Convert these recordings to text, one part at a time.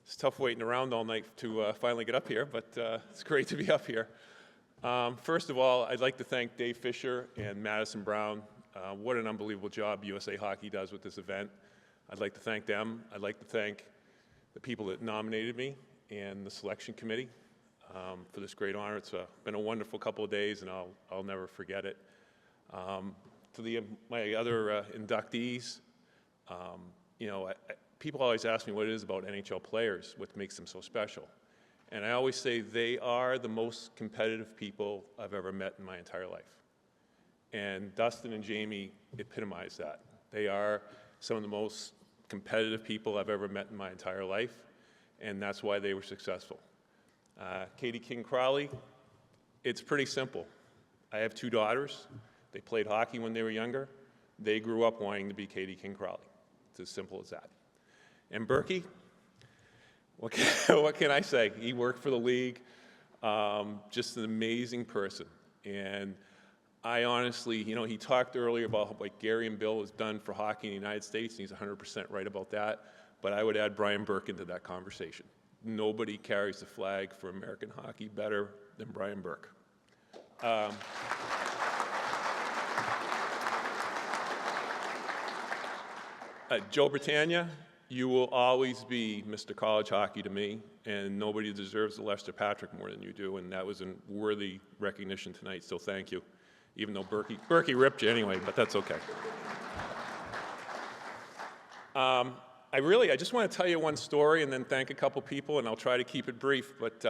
It's tough waiting around all night to finally get up here, but it's great to be up here. First of all, I'd like to thank Dave Fisher and Madison Brown. What an unbelievable job USA Hockey does with this event. I'd like to thank them. I'd like to thank the people that nominated me and the selection committee for this great honor. It's been a wonderful couple of days, and I'll never forget it. To my other inductees, people always ask me what it is about NHL players, what makes them so special. And I always say they are the most competitive people I've ever met in my entire life. And Dustin and Jamie epitomize that. They are some of the most competitive people I've ever met in my entire life, and that's why they were successful. Katie King-Crowley, it's pretty simple. I have 2 daughters. They played hockey when they were younger. They grew up wanting to be Katie King-Crowley. It's as simple as that. And Berkey, what can I say? He worked for the league, just an amazing person. And I honestly, he talked earlier about what Gary and Bill has done for hockey in the United States, and he's 100% right about that. But I would add Brian Burke into that conversation. Nobody carries the flag for American hockey better than Brian Burke. Joe Britannia, you will always be Mr. College Hockey to me, and nobody deserves the Lester Patrick more than you do, and that was a worthy recognition tonight, so thank you. Even though Berkey ripped you anyway, but that's okay. I just want to tell you one story and then thank a couple people, and I'll try to keep it brief, but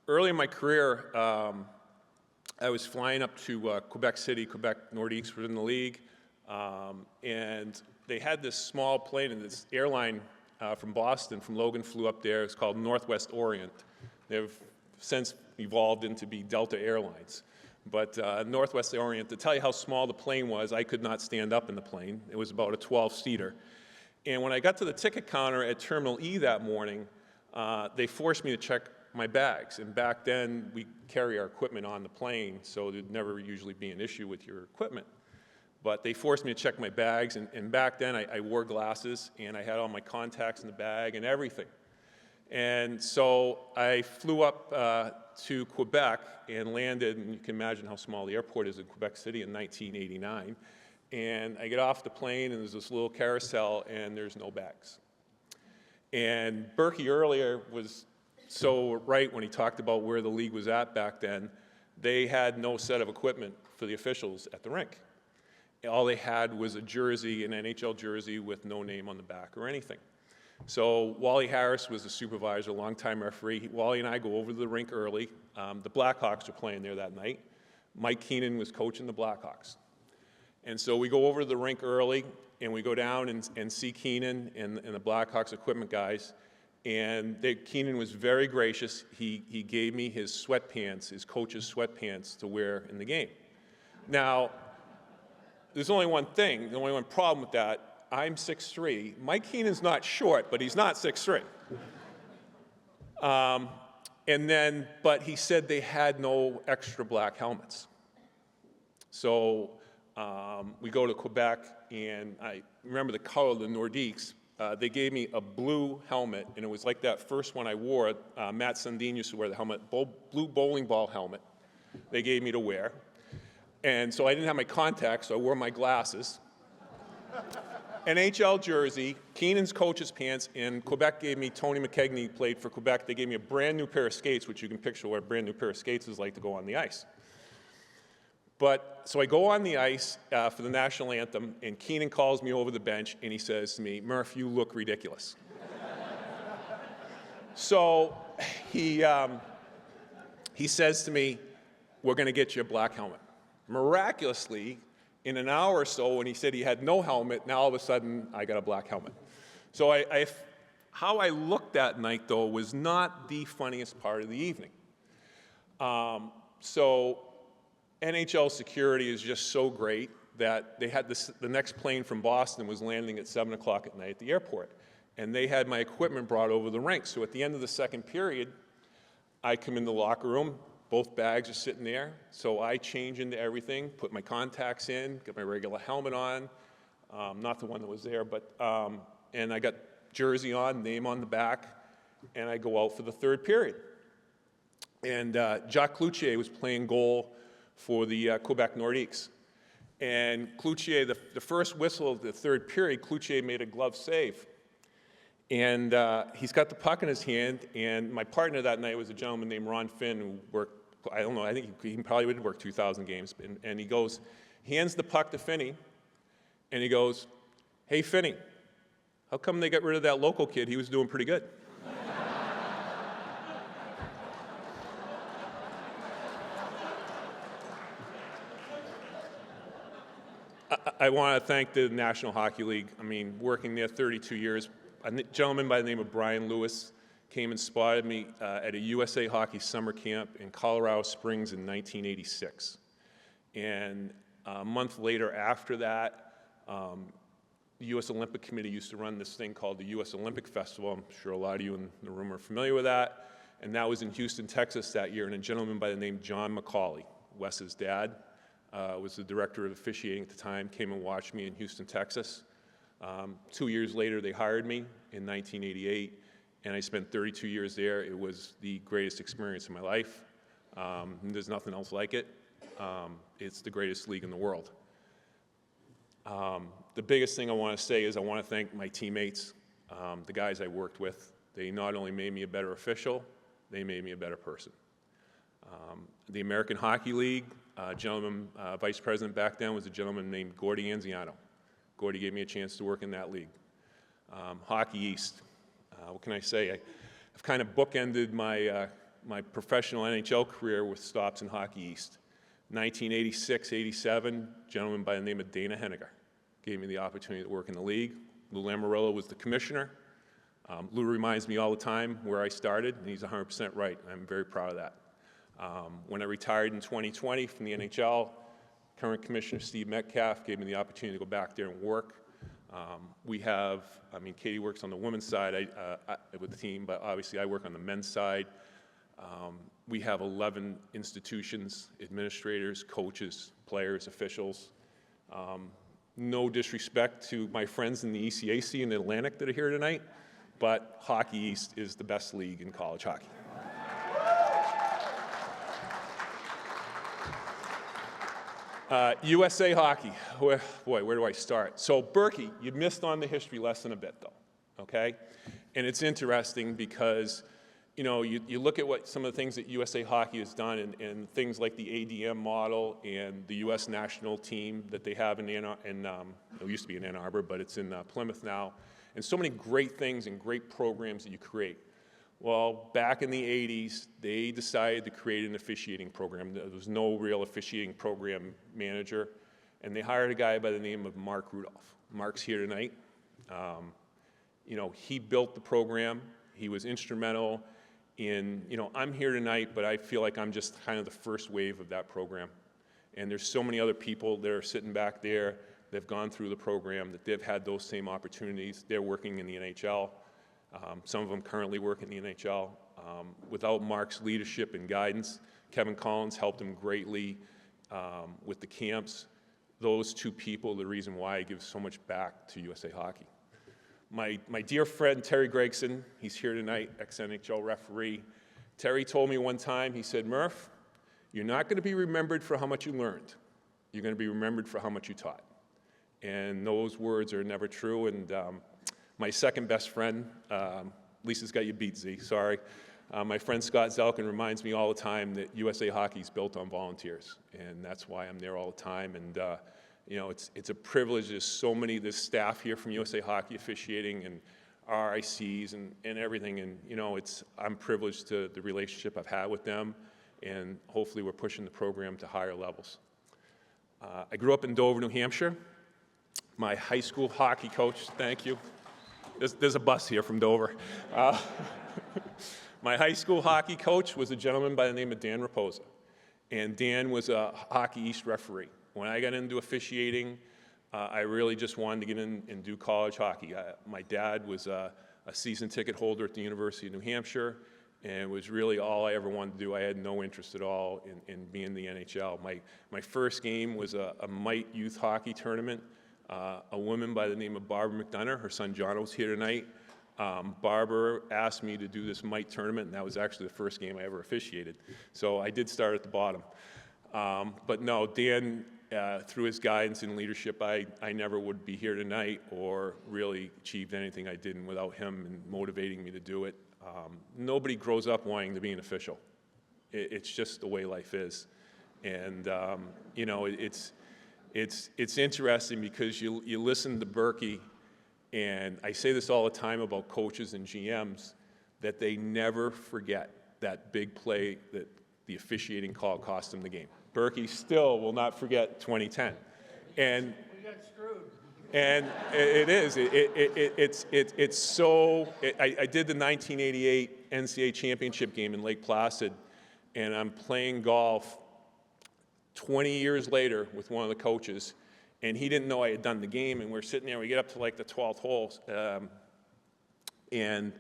early in my career, I was flying up to Quebec City. Quebec Nordiques were in the league, and they had this small plane, and this airline from Boston, from Logan, flew up there. It's called Northwest Orient. They've since evolved into be Delta Airlines. But Northwest Orient, to tell you how small the plane was, I could not stand up in the plane. It was about a 12-seater. And when I got to the ticket counter at Terminal E that morning, they forced me to check my bags. And back then, we carry our equipment on the plane, so there'd never usually be an issue with your equipment. But they forced me to check my bags, and back then I wore glasses, and I had all my contacts in the bag and everything. And so I flew up to Quebec and landed, and you can imagine how small the airport is in Quebec City in 1989. And I get off the plane, and there's this little carousel, and there's no bags. And Berkey earlier was so right when he talked about where the league was at back then. They had no set of equipment for the officials at the rink. All they had was a jersey, an NHL jersey with no name on the back or anything. So Wally Harris was the supervisor, longtime referee. Wally and I go over to the rink early. The Blackhawks were playing there that night. Mike Keenan was coaching the Blackhawks. And so we go over to the rink early, and we go down and see Keenan and the Blackhawks equipment guys. And Keenan was very gracious. He gave me his sweatpants, his coach's sweatpants to wear in the game. Now, there's only one thing, the only one problem with that. I'm 6'3". Mike Keenan's not short, but he's not 6'3". But he said they had no extra black helmets. So we go to Quebec, and I remember the color of the Nordiques. They gave me a blue helmet, and it was like that first one I wore. Matt Sundin used to wear the helmet, blue bowling ball helmet they gave me to wear. And so I didn't have my contacts, so I wore my glasses. NHL jersey, Keenan's coach's pants, and Quebec gave me, Tony McKegney played for Quebec, they gave me a brand new pair of skates, which you can picture what a brand new pair of skates is like to go on the ice. So I go on the ice for the national anthem, and Keenan calls me over the bench, and he says to me, "Murph, you look ridiculous." So he says to me, "We're going to get you a black helmet." Miraculously, in an hour or so, when he said he had no helmet, now all of a sudden I got a black helmet. So how I looked that night, though, was not the funniest part of the evening. So NHL security is just so great that they had the next plane from Boston was landing at 7 o'clock at night at the airport. And they had my equipment brought over the rink. So at the end of the second period, I come in the locker room. Both bags are sitting there, so I change into everything, put my contacts in, get my regular helmet on, not the one that was there, but and I got jersey on, name on the back, and I go out for the third period. And Jacques Cloutier was playing goal for the Quebec Nordiques. And Cloutier, the first whistle of the third period, Cloutier made a glove save. And he's got the puck in his hand, and my partner that night was a gentleman named Ron Finn, who worked, I don't know, I think he probably would work 2,000 games. And he goes, hands the puck to Finney, and he goes, "Hey, Finney, how come they got rid of that local kid? He was doing pretty good." I want to thank the National Hockey League. I mean, working there 32 years, a gentleman by the name of Brian Lewis came and spotted me at a USA Hockey summer camp in Colorado Springs in 1986. And a month later after that, the U.S. Olympic Committee used to run this thing called the U.S. Olympic Festival. I'm sure a lot of you in the room are familiar with that. And that was in Houston, Texas that year. And a gentleman by the name John McCauley, Wes's dad, was the director of officiating at the time, came and watched me in Houston, Texas. 2 years later, they hired me in 1988, and I spent 32 years there. It was the greatest experience of my life. There's nothing else like it. It's the greatest league in the world. The biggest thing I want to say is I want to thank my teammates, the guys I worked with. They not only made me a better official, they made me a better person. The American Hockey League, gentleman, vice president back then was a gentleman named Gordy Anziano. Gordy gave me a chance to work in that league. Hockey East, what can I say? I've kind of bookended my professional NHL career with stops in Hockey East. 1986-87, gentleman by the name of Dana Henniger gave me the opportunity to work in the league. Lou Lamoriello was the commissioner. Lou reminds me all the time where I started, and he's 100% right. I'm very proud of that. When I retired in 2020 from the NHL, current commissioner Steve Metcalf gave me the opportunity to go back there and work. We have, I mean, Katie works on the women's side with the team, but obviously I work on the men's side. We have 11 institutions, administrators, coaches, players, officials. No disrespect to my friends in the ECAC and the Atlantic that are here tonight, but Hockey East is the best league in college hockey. USA Hockey, boy, where do I start? So Berkey, you missed on the history lesson a bit though, okay? And it's interesting because, you know, you look at what some of the things that USA Hockey has done and things like the ADM model and the US national team that they have it used to be in Ann Arbor, but it's in Plymouth now, and so many great things and great programs that you create. Well, back in the 80s, they decided to create an officiating program. There was no real officiating program manager, and they hired a guy by the name of Mark Rudolph. Mark's here tonight. You know, he built the program. He was instrumental in, you know, I'm here tonight, but I feel like I'm just kind of the first wave of that program. And there's so many other people that are sitting back there that have gone through the program, that they've had those same opportunities. They're working in the NHL. Some of them currently work in the NHL. Without Mark's leadership and guidance, Kevin Collins helped him greatly with the camps. Those two people are the reason why I give so much back to USA Hockey. My dear friend Terry Gregson, he's here tonight, ex-NHL referee. Terry told me one time, he said, "Murph, you're not going to be remembered for how much you learned. You're going to be remembered for how much you taught." And those words are never true. And my second best friend, Lisa's got you beat, Z, sorry. My friend Scott Zelkin reminds me all the time that USA Hockey is built on volunteers, and that's why I'm there all the time. And you know, it's a privilege. There's so many, this staff here from USA Hockey officiating and RICs and everything, and you know, I'm privileged to the relationship I've had with them, and hopefully we're pushing the program to higher levels. I grew up in Dover, New Hampshire. My high school hockey coach, thank you. There's a bus here from Dover. My high school hockey coach was a gentleman by the name of Dan Raposa, and Dan was a Hockey East referee. When I got into officiating, I really just wanted to get in and do college hockey. My dad was a season ticket holder at the University of New Hampshire, and it was really all I ever wanted to do. I had no interest at all in being in the NHL. My first game was a Mite youth hockey tournament. A woman by the name of Barbara McDonough, her son John was here tonight, Barber asked me to do this mite tournament, and that was actually the first game I ever officiated. So I did start at the bottom. But no, Dan, through his guidance and leadership, I never would be here tonight or really achieved anything I did without him and motivating me to do it. Nobody grows up wanting to be an official. It's just the way life is. And, you know, it's interesting because you listen to Berkey, and I say this all the time about coaches and GMs, that they never forget that big play that the officiating call cost them the game. Berkey still will not forget 2010. And we got screwed. And it is. It's so. I did the 1988 NCAA championship game in Lake Placid, and I'm playing golf 20 years later with one of the coaches, and he didn't know I had done the game, and we're sitting there, we get up to like the 12th hole, and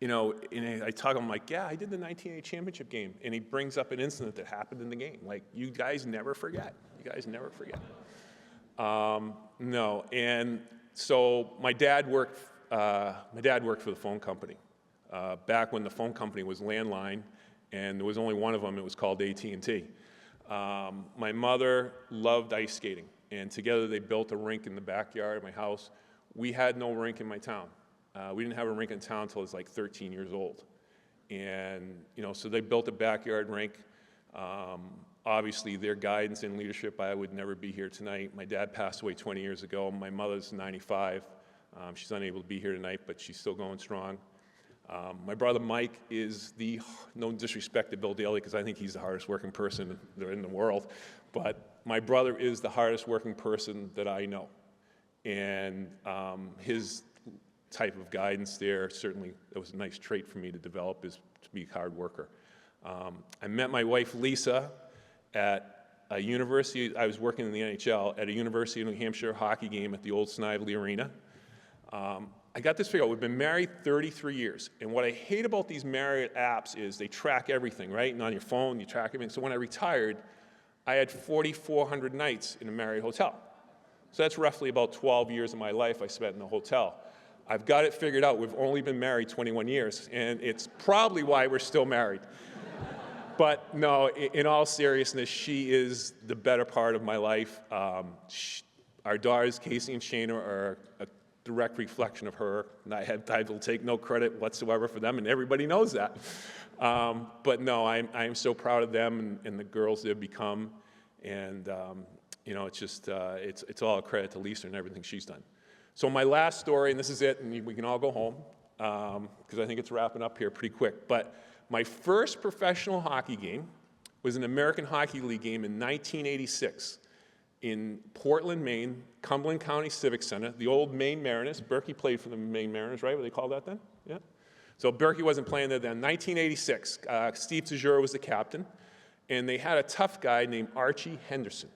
you know, and I talk, I'm like, yeah, I did the 1988 championship game, and he brings up an incident that happened in the game. Like, you guys never forget. You guys never forget. No, and so my dad worked for the phone company back when the phone company was landline, and there was only one of them. It was called AT&T. My mother loved ice skating, and together they built a rink in the backyard of my house. We had no rink in my town. We didn't have a rink in town until I was like 13 years old. And, you know, so they built a backyard rink. Obviously, their guidance and leadership, I would never be here tonight. My dad passed away 20 years ago. My mother's 95. She's unable to be here tonight, but she's still going strong. My brother Mike is no disrespect to Bill Daly, because I think he's the hardest working person in the world, but my brother is the hardest working person that I know. And his type of guidance there, certainly that was a nice trait for me to develop, is to be a hard worker. I met my wife Lisa at a university. I was working in the NHL at a University of New Hampshire hockey game at the old Snively Arena. I got this figured out. We've been married 33 years, and what I hate about these married apps is they track everything, right? And on your phone, you track everything. So when I retired, I had 4,400 nights in a Marriott hotel. So that's roughly about 12 years of my life I spent in a hotel. I've got it figured out. We've only been married 21 years, and it's probably why we're still married. But no, in all seriousness, she is the better part of my life. Our daughters, Casey and Shana, are a direct reflection of her. And I will take no credit whatsoever for them, and everybody knows that. But no, I'm so proud of them and the girls they've become. And you know, it's just, it's all a credit to Lisa and everything she's done. So my last story, and this is it, and we can all go home, because I think it's wrapping up here pretty quick. But my first professional hockey game was an American Hockey League game in 1986 in Portland, Maine, Cumberland County Civic Center, the old Maine Mariners. Berkey played for the Maine Mariners, right? What they called that then? Yeah. So Berkey wasn't playing there then. 1986, Steve Tajura was the captain, and they had a tough guy named Archie Henderson.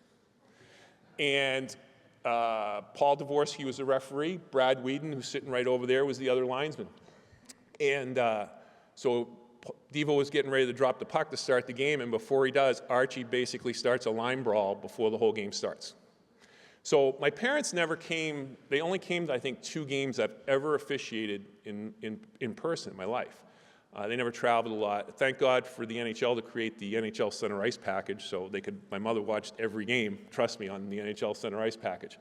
And Paul Dvorsky was the referee. Brad Whedon, who's sitting right over there, was the other linesman. And so Devo was getting ready to drop the puck to start the game, and before he does, Archie basically starts a line brawl before the whole game starts. So my parents never came. They only came to, I think, 2 games I've ever officiated in person in my life. They never traveled a lot. Thank God for the NHL to create the NHL Center Ice package, so my mother watched every game, trust me, on the NHL Center Ice package.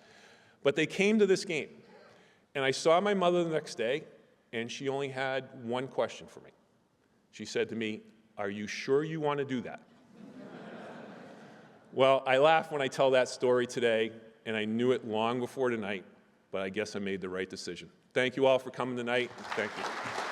But they came to this game, and I saw my mother the next day, and she only had one question for me. She said to me, "Are you sure you want to do that?" Well, I laugh when I tell that story today, and I knew it long before tonight, but I guess I made the right decision. Thank you all for coming tonight. Thank you.